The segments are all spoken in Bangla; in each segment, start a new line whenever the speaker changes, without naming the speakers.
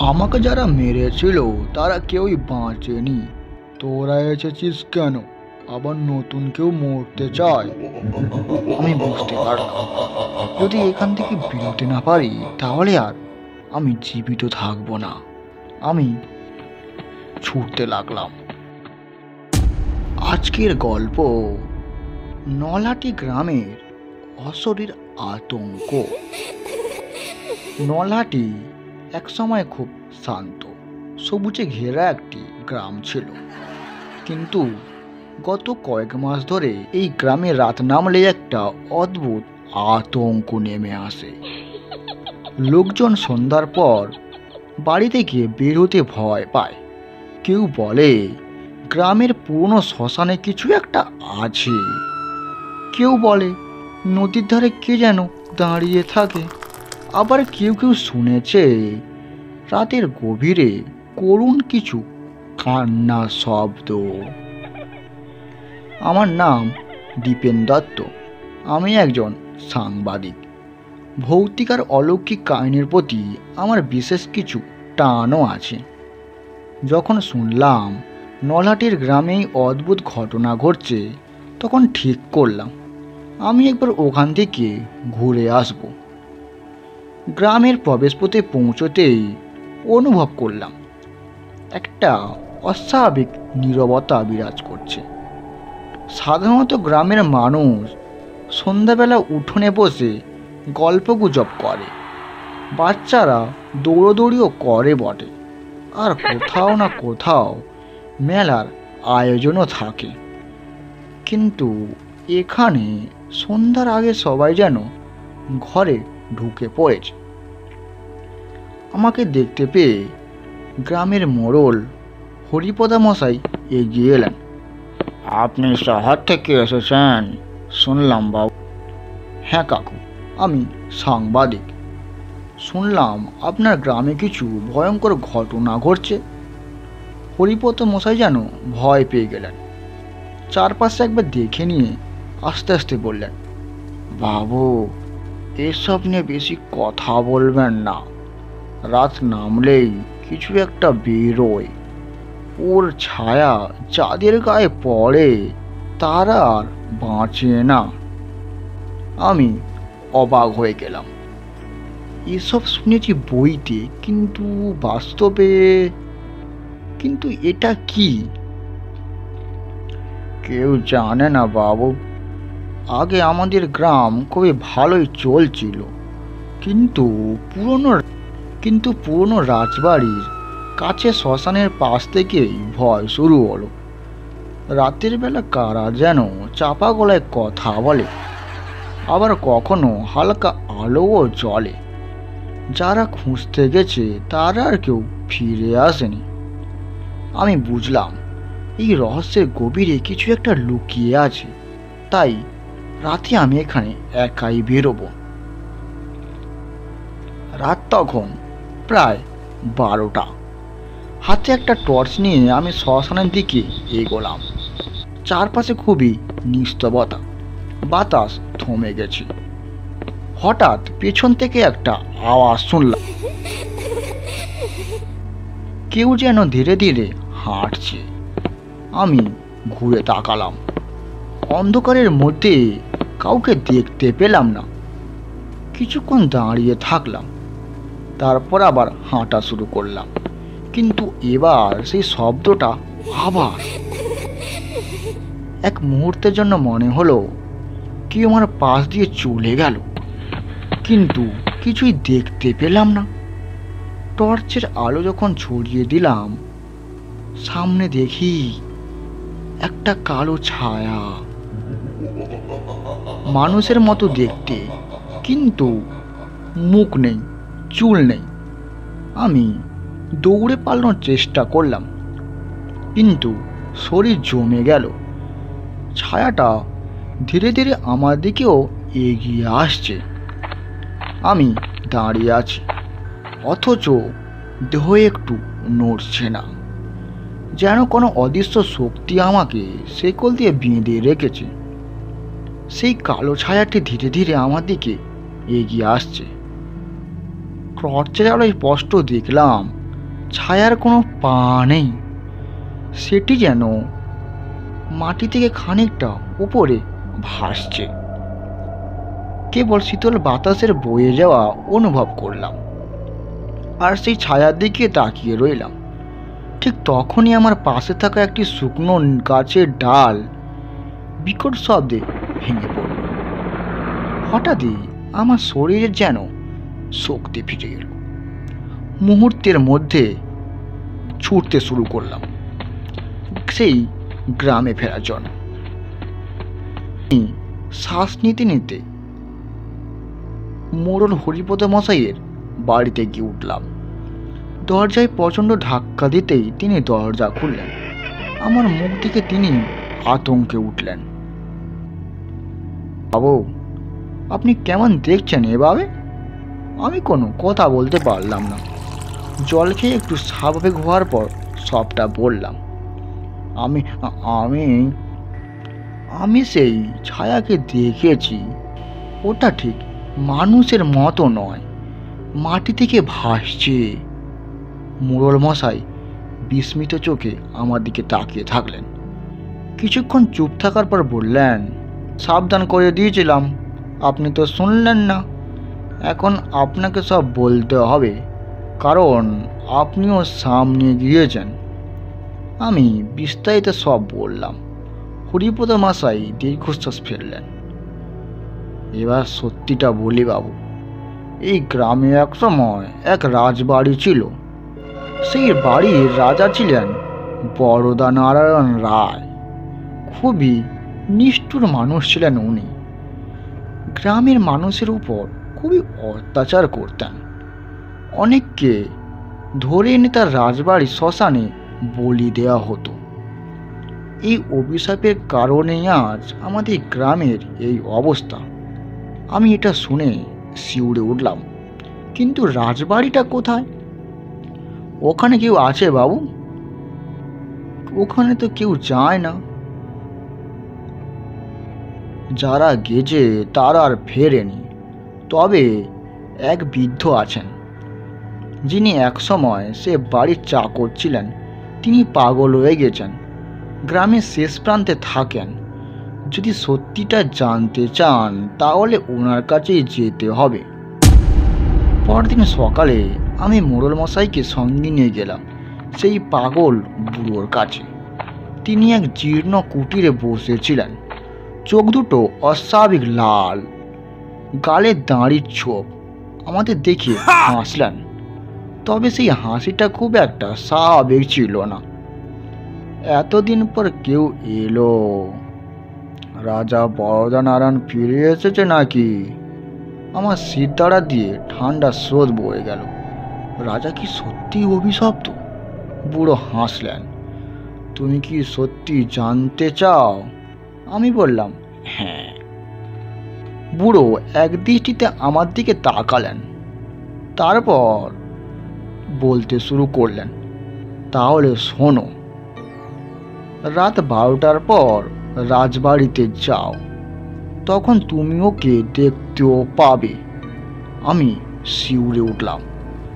আমাকে যারা মেরেছিল তারা কেউই বাঁচেনি। তোরা এসেছিস কেন? আবার নতুন কেউ মরতে চায়? আমি বুঝতে পারলাম, যদি এখান থেকে বেরোতে না পারি তাহলে আর আমি জীবিত থাকবো না। আমি ছুটতে লাগলাম। আজকের গল্প নলাটি গ্রামের অশরীর আতঙ্ক। নলাটি একসময় খুব শান্ত, সবুজে ঘেরা একটি গ্রাম ছিল। কিন্তু গত কয়েক মাস ধরে এই গ্রামে রাত নামলে একটা অদ্ভুত আতঙ্ক নেমে আসে। লোকজন সন্ধ্যার পর বাড়ি থেকে বের হতে ভয় পায়। কেউ বলে গ্রামের পুরনো শ্মশানে কিছু একটা আছে, কেউ বলে নদীর ধারে কে যেন দাঁড়িয়ে থাকে, আবার কেউ কেউ শুনেছে রাতের গভীরে করুণ কিছু কান্নার শব্দ। আমার নাম দীপেন দত্ত। আমি একজন সাংবাদিক। ভৌতিক আর অলৌকিক কাহিনীর প্রতি আমার বিশেষ কিছু টানও আছে। যখন শুনলাম নলহাটির গ্রামেই অদ্ভুত ঘটনা ঘটছে, তখন ঠিক করলাম আমি একবার ওখান থেকে ঘুরে আসব। গ্রামের প্রবেশপথে পৌঁছতেই অনুভব করলাম একটা অস্বাভাবিক নীরবতা বিরাজ করছে। সাধারণত গ্রামের মানুষ সন্ধ্যাবেলা উঠোনে বসে গল্পগুজব করে, বাচ্চারা দৌড়োদৌড়িও করে বটে, আর কোথাও না কোথাও মেলার আয়োজনও থাকে। কিন্তু এখানে সন্ধ্যার আগে সবাই যেন ঘরে ঢুকে পড়েছে। আমাকে দেখতে পেয়ে গ্রামের মোড়ল হরিপদা মশাই এগিয়ে এলেন। আপনি শহর থেকে এসেছেন শুনলাম বাবু। হ্যাঁ কাকু, আমি সাংবাদিক। শুনলাম আপনার গ্রামে কিছু ভয়ঙ্কর ঘটনা ঘটছে। হরিপদ মশাই যেন ভয় পেয়ে গেলেন। চারপাশে একবার দেখে নিয়ে আস্তে আস্তে বললেন, বাবু এসব নিয়ে বেশি কথা বলবেন না। রাত নামলেই কিছু একটা বেরোয়, ওর ছায়া যাদের গায়ে পড়ে তারা আর বাঁচে না। আমি অবাক হয়ে গেলাম। এসব শুনেছি বইতে, কিন্তু বাস্তবে কিন্তু এটা কি? কেউ জানে না বাবু। আগে আমাদের গ্রাম খুবই ভালোই চলছিল, কিন্তু পুরনো রাজবাড়ির কাছে শ্মশানের পাশ থেকেই ভয় শুরু হলো। রাতের বেলা কারা যেন চাপা গলায় কথা বলে, আবার কখনো হালকা আলোও জ্বলে। যারা খুঁজতে গেছে তারা আর কেউ ফিরে আসেনি। আমি বুঝলাম এই রহস্যের গভীরে কিছু একটা লুকিয়ে আছে। তাই রাতে আমি এখানে একাই বেরোবো। রাত তখন প্রায় 12টা। হাতে একটা টর্চ নিয়ে আমি শ্মশানের দিকে এগোলাম। চারপাশে খুবই নিস্তবতা, বাতাস থমে গেছে। হঠাৎ পেছন থেকে একটা আওয়াজ শুনলাম, কেউ যেন ধীরে ধীরে হাঁটছে। আমি ঘুরে তাকালাম। অন্ধকারের মধ্যে কাউকে দেখতে পেলাম না। কিছুক্ষণ দাঁড়িয়ে থাকলাম, তারপর আবার হাঁটা শুরু করলাম। কিন্তু এবার সেই শব্দটা আবার। এক মুহূর্তের জন্য মনে হলো কেউ আমার পাশ দিয়ে চলে গেল, কিন্তু কিছুই দেখতে পেলাম না। টর্চের আলো যখন ছড়িয়ে দিলাম, সামনে দেখি একটা কালো ছায়া, মানুষের মতো দেখতে, কিন্তু মুখ নেই, চুল নেই। আমি দৌড়ে পালানোর চেষ্টা করলাম, কিন্তু শরীর জমে গেল। ছায়াটা ধীরে ধীরে আমার দিকেও এগিয়ে আসছে। আমি দাঁড়িয়ে আছি, অথচ দেহ একটু নড়ছে না, যেন কোনো অদৃশ্য শক্তি আমাকে শেকল দিয়ে বেঁধে রেখেছে। সেই কালো ছায়াটি ধীরে ধীরে আমার দিকে এগিয়ে আসছে। টর্চের আলোয় স্পষ্ট দেখলাম ছায়ার কোনো পা নেই, সেটি যেন মাটি থেকে খানিকটা উপরে ভাসছে। কেবল শীতল বাতাসের বয়ে যাওয়া অনুভব করলাম, আর সেই ছায়ার দিকে তাকিয়ে রইলাম। ঠিক তখনই আমার পাশে থাকা একটি শুকনো গাছের ডাল বিকট শব্দে ভেঙে পড়ল। হঠাৎই আমার শরীরে যেন শক্তি ফিরে এলো। মুহূর্তের মধ্যে ছুটতে শুরু করলাম সেই গ্রামে ফেরার জন্য। শ্বাস নিতে নিতে মোড়ল হরিপদ মশাইয়ের বাড়িতে গিয়ে উঠলাম। দরজায় প্রচণ্ড ধাক্কা দিতেই তিনি দরজা খুললেন। আমার মুখ দেখে তিনি আতঙ্কে উঠলেন। বাবু, আপনি কেমন দেখছেন এভাবে? আমি কোনো কথা বলতে পারলাম না। জল খেয়ে একটু স্বাভাবিক হওয়ার পর সবটা বললাম। আমি আমি আমি সেই ছায়াকে দেখেছি। ওটা ঠিক মানুষের মতো নয়, মাটি থেকে ভাসছে। মোড়ল মশাই বিস্মিত চোখে আমার দিকে তাকিয়ে থাকলেন। কিছুক্ষণ চুপ থাকার পর বললেন, সাবধান করে দিয়েছিলাম, আপনি তো শুনলেন না। এখন আপনাকে সব বলতে হবে, কারণ আপনিও সামনে গিয়েছেন। আমি বিস্তারিত সব বললাম। হরিপদ মশাই দীর্ঘশ্বাস ফেললেন। এবার সত্যিটা বলি বাবু, এই গ্রামে এক সময় এক রাজবাড়ি ছিল। সেই বাড়ির রাজা ছিলেন বরদা নারায়ণ রায়। খুবই নিষ্ঠুর মানুষ ছিলেন উনি। গ্রামের মানুষের উপর খুবই অত্যাচার করতেন। অনেককে ধরে এনে তার রাজবাড়ি শ্মশানে বলি দেওয়া হতো। এই অভিশাপের কারণেই আজ আমাদের গ্রামের এই অবস্থা। আমি এটা শুনে শিউরে উঠলাম। কিন্তু রাজবাড়িটা কোথায়? ওখানে কেউ আছে বাবু? ওখানে তো কেউ যায় না। যারা গেছে তারা আর ফেরেনি। তবে এক বৃদ্ধ আছেন, যিনি একসময় সে বাড়ির চাকর ছিলেন। তিনি পাগল হয়ে গেছেন, গ্রামের শেষ প্রান্তে থাকেন। যদি সত্যিটা জানতে চান তাহলে ওনার কাছেই যেতে হবে। পরদিন সকালে আমি মোড়ল মশাইকে সঙ্গে নিয়ে গেলাম সেই পাগল বুড়োর কাছে। তিনি এক জীর্ণ কুটিরে বসেছিলেন। চোখ দুটো অস্বাভাবিক লাল, গালে দাঁড়ির ছোপ। আমাদের দেখে হাসলেন, তবে সেই হাসিটা খুব একটা স্বাভাবিক ছিল না। এতদিন পর কেউ এলো। রাজা বরদা নারায়ণ ফিরে এসেছে নাকি? আমার সিদ্ধারা দিয়ে ঠান্ডা স্রোত বয়ে গেল। রাজা কি সত্যি অভিশপ্ত? বুড়ো হাসলেন। তুমি কি সত্যি জানতে চাও? আমি বললাম, হ্যাঁ। বুড়ো এক দৃষ্টিতে আমার দিকে তাকালেন, তারপর বলতে শুরু করলেন, তাহলে শোনো। রাত 12টার পর রাজবাড়িতে যাও, তখন তুমি ওকে দেখতেও পাবে। আমি শিউরে উঠলাম।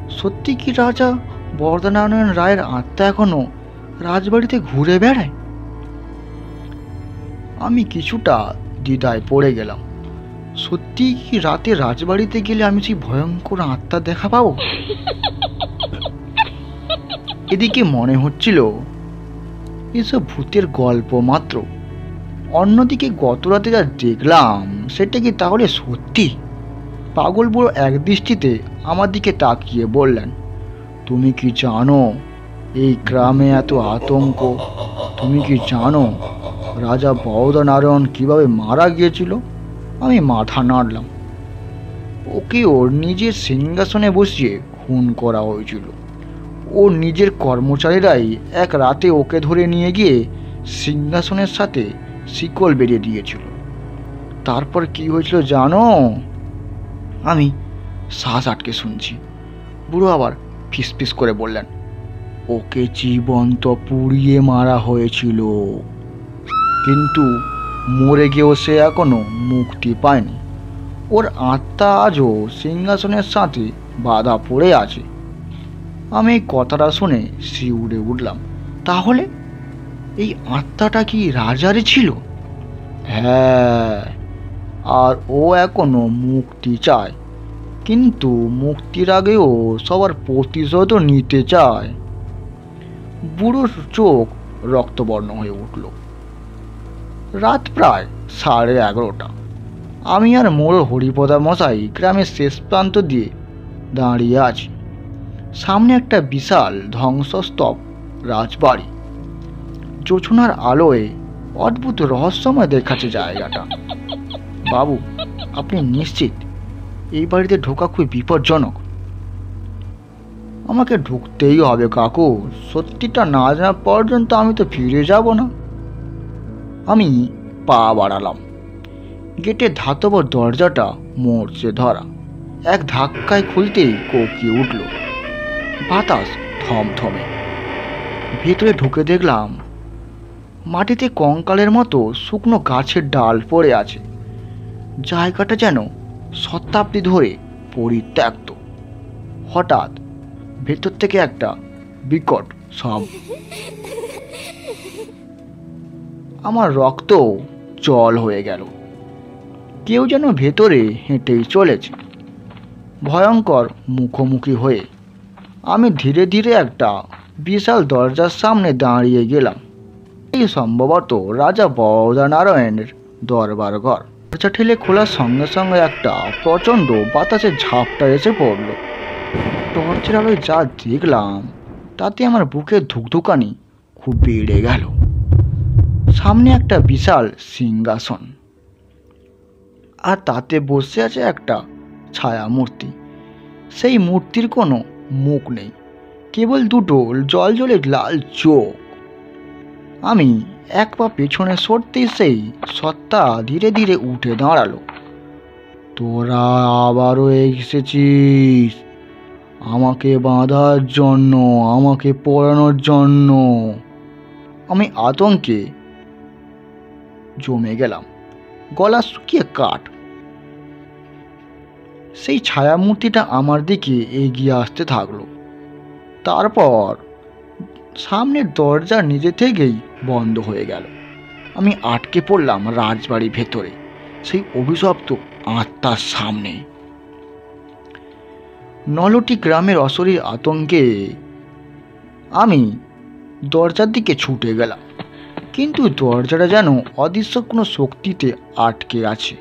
সত্যি কি রাজা বরদানারায়ণ রায়ের আত্মা এখনো রাজবাড়িতে ঘুরে বেড়ায়? আমি কিছুটা দ্বিধায় পড়ে গেলাম। সত্যি কি রাতে রাজবাড়িতে গেলে আমি সেই ভয়ঙ্কর আত্মা দেখা পাবো? এদিকে মনে হচ্ছিল এসব ভূতের গল্প মাত্র। অন্যদিকে গত রাতে যা দেখলাম সেটা কি তাহলে সত্যি? পাগল বুড়ো এক দৃষ্টিতে আমার দিকে তাকিয়ে বললেন, তুমি কি জানো এই গ্রামে এত আতঙ্ক? তুমি কি জানো রাজা বরদা নারায়ণ কিভাবে মারা গিয়েছিল? আমি মাথা নাড়লাম। ওকে ওর নিজের সিংহাসনে বসিয়ে খুন করা হয়েছিল। ওর নিজের কর্মচারীরাই এক রাতে ওকে ধরে নিয়ে গিয়ে সিংহাসনের সাথে শিকল বেরিয়ে দিয়েছিল। তারপর কি হয়েছিল জানো? আমি শ্বাস আটকে শুনছি। বুড়ো আবার ফিসফিস করে বললেন, ওকে জীবন্ত পুড়িয়ে মারা হয়েছিল, কিন্তু মরে গিয়েও সে এখনো মুক্তি পায়নি। ওর আত্মা আজও সিংহাসনের সাথে বাঁধা পড়ে আছে। আমি এই কথাটা শুনে শিউরে উঠলাম। তাহলে এই আত্মাটা কি রাজারই ছিল? হ্যাঁ, আর ও এখনো মুক্তি চায়, কিন্তু মুক্তির আগেও সবার প্রতিশোধও নিতে চায়। বুড়োর চোখ রক্তবর্ণ হয়ে উঠল। রাত প্রায় 11:30। আমি আর মোড়ল হরিপদা মশাই গ্রামের শেষ প্রান্ত দিয়ে দাঁড়িয়ে আছি। সামনে একটা বিশাল ধ্বংসস্তূপ রাজবাড়ি। জোছনার আলোয় অদ্ভুত রহস্যময় দেখাচ্ছে জায়গাটা। বাবু, আপনি নিশ্চিত এই বাড়িতে ঢোকা খুব বিপজ্জনক? আমাকে ঢুকতেই হবে কাকু, সত্যিটা না জানা পর্যন্ত আমি তো ফিরে যাব না। আমি পা বাড়ালাম। গেটের ধাতব দরজাটা মরচে ধরা, এক ধাক্কায় খুলতেই কোকিয়ে উঠল। বাতাস থমথমে। ভেতরে ঢুকে দেখলাম মাটিতে কঙ্কালের মতো শুকনো গাছের ডাল পড়ে আছে। জায়গাটা যেন শতাব্দী ধরে পরিত্যক্ত। হঠাৎ ভেতর থেকে একটা বিকট শব্দ। আমার রক্ত জল হয়ে গেল। কেউ যেন ভেতরে হেঁটেই চলেছে, ভয়ঙ্কর মুখোমুখি হয়ে। আমি ধীরে ধীরে একটা বিশাল দরজার সামনে দাঁড়িয়ে গেলাম। এই সম্ভবত রাজা বরদানারায়ণের দরবার ঘর। দরজা ঠেলে খোলার সঙ্গে সঙ্গে একটা প্রচণ্ড বাতাসের ঝাপটা এসে পড়ল। টর্চের আলোয় যা দেখলাম তাতে আমার বুকের ধুকধুকানি খুব বেড়ে গেল। সামনে একটা বিশাল সিংহাসন, আর তাতে বসে আছে একটা ছায়া মূর্তি। সেই মূর্তির কোনো মুখ নেই, কেবল দুটো জলজলে লাল চোখ। আমি এক পা পেছনে সরতেই সেই সত্তা ধীরে ধীরে উঠে দাঁড়ালো। তোরা আবারও এসেছিস আমাকে বাঁধার জন্য, আমাকে পড়ানোর জন্য। আমি আতঙ্কে জমে গেলাম, গলা শুকিয়ে কাঠ। সেই ছায়া মূর্তিটা আমার দিকে এগিয়ে আসতে থাকলো। তারপর সামনের দরজা নিজে থেকেই বন্ধ হয়ে গেল। আমি আটকে পড়লাম রাজবাড়ির ভেতরে, সেই অভিশপ্ত আত্মার সামনে। নলটি গ্রামের অশরীর আতঙ্কে আমি দরজার দিকে ছুটে গেলাম, কিন্তু দরজাটা যেন অদৃশ্য কোনো শক্তিতে আটকে আছে।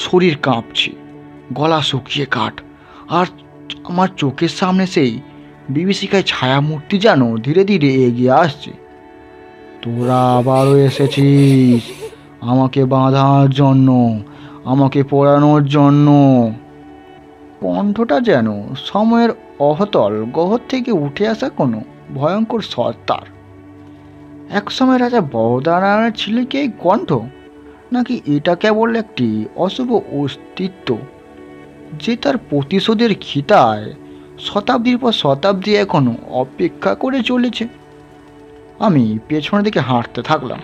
শরীর কাঁপছে, গলা শুকিয়ে কাঠ, আর আমার চোখের সামনে সেই বিভীষিকায় ছায়া মূর্তি যেন ধীরে ধীরে এগিয়ে আসছে। তোরা আবারও এসেছিস আমাকে বাঁধার জন্য, আমাকে পড়ানোর জন্য। কণ্ঠটা যেন সময়ের অহতল গহর থেকে উঠে আসা কোনো ভয়ঙ্কর সত্তার। একসময় রাজা বরদানারায়ণ ছিলেন কি এই কণ্ঠ, নাকি এটা কেবল একটি অশুভ অস্তিত্ব যে তার প্রতিশোধের খিতায় শতাব্দীর পর শতাব্দী এখনো অপেক্ষা করে চলেছে? আমি পেছনের দিকে হাঁটতে থাকলাম,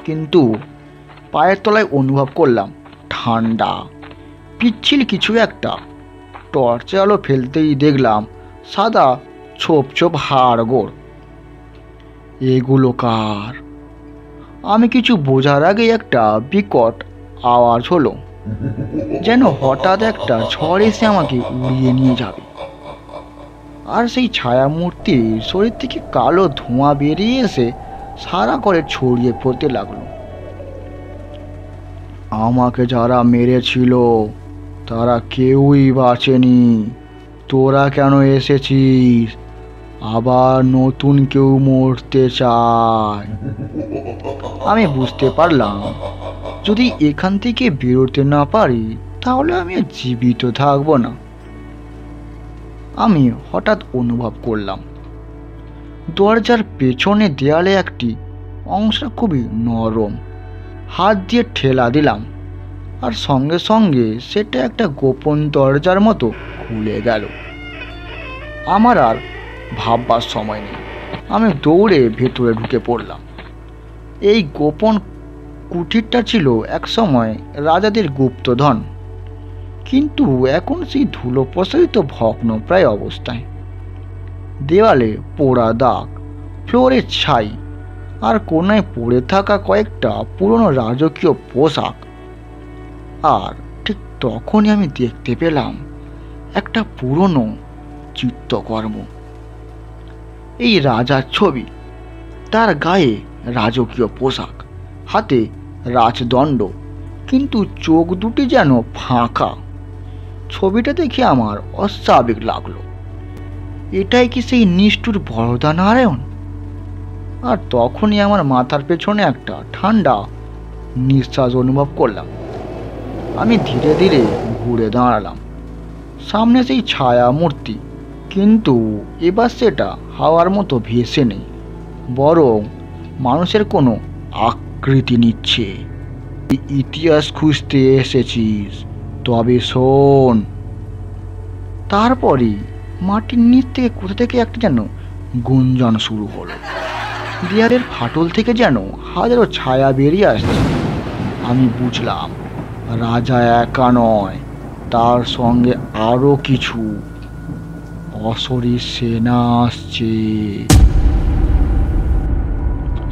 কিন্তু পায়ের তলায় অনুভব করলাম ঠান্ডা পিচ্ছিল কিছু একটা। টর্চে আলো ফেলতেই দেখলাম সাদা ছোপ ছোপ হাড়গোড়। এগুলো কার? আমি কিছু বোঝার আগেই একটা বিকট আওয়াজ হলো, যেন হঠাৎ একটা ঝড় এসে আমাকে উড়িয়ে নিয়ে যাবে। আর সেই ছায়া মূর্তির শরীর থেকে কালো ধোঁয়া বেরিয়ে এসে সারা করে ছড়িয়ে পড়তে লাগলো। আমাকে যারা মেরেছিল তারা কেউই বাঁচেনি। তোরা কেন এসেছিস? আবার নতুন কেউ মরতে চায়। আমি বুঝতে পারলাম যদি এখান থেকে বেরোতে না পারি তাহলে আমি জীবিত থাকবো না। আমি হঠাৎ অনুভব করলাম দরজার পেছনে দেয়ালে একটি অংশ খুবই নরম। হাত দিয়ে ঠেলা দিলাম, আর সঙ্গে সঙ্গে সেটা একটা গোপন দরজার মতো খুলে গেল। আমার আর ভাববার সময় নেই, আমি দৌড়ে ভেতরে ঢুকে পড়লাম। এই গোপন কুঠিরটা ছিল একসময় রাজাদের গুপ্তধন, কিন্তু এখন সেই ধুলো প্রসারিত ভগ্নপ্রায় অবস্থায়। দেওয়ালে পোড়া দাগ, ফ্লোরে ছাই, আর কোনায় পড়ে থাকা কয়েকটা পুরনো রাজকীয় পোশাক। আর ঠিক তখনই আমি দেখতে পেলাম একটা পুরনো চিত্রকর্ম। এই রাজার ছবি, তার গায়ে রাজকীয় পোশাক, হাতে রাজদণ্ড, কিন্তু চোখ দুটি যেন ফাঁকা। ছবিটা দেখে আমার অস্বাভাবিক লাগলো। এটাই কি সেই নিষ্ঠুর বরদা নারায়ণ? আর তখনই আমার মাথার পেছনে একটা ঠান্ডা নিঃশ্বাস অনুভব করলাম। আমি ধীরে ধীরে ঘুরে দাঁড়ালাম। সামনে সেই ছায়া মূর্তি, কিন্তু এবার সেটা হাওয়ার মতো ভেসে নেই, বরং মানুষের কোনো আকৃতি নিচ্ছে। ইতিহাস খুঁজতে এসেছিস, তবে শোন। তারপরই মাটির নিচ থেকে কোথা থেকে একটা যেন গুঞ্জন শুরু হলো। দেয়ালের ফাটল থেকে যেন হাজারো ছায়া বেরিয়ে আসছে। আমি বুঝলাম রাজা একা নয়, তার সঙ্গে আরো কিছু অশরীর সেনা আসছে।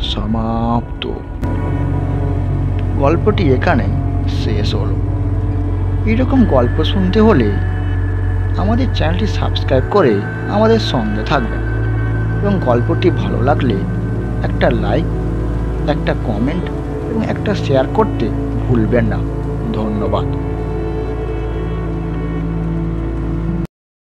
সমাপ্ত। গল্পটি এখানে শেষ হলো। এরকম গল্প শুনতে হলে আমাদের চ্যানেলটি সাবস্ক্রাইব করে আমাদের সঙ্গে থাকবেন, এবং গল্পটি ভালো লাগলে একটা লাইক, একটা কমেন্ট এবং একটা শেয়ার করতে ভুলবেন না। ধন্যবাদ।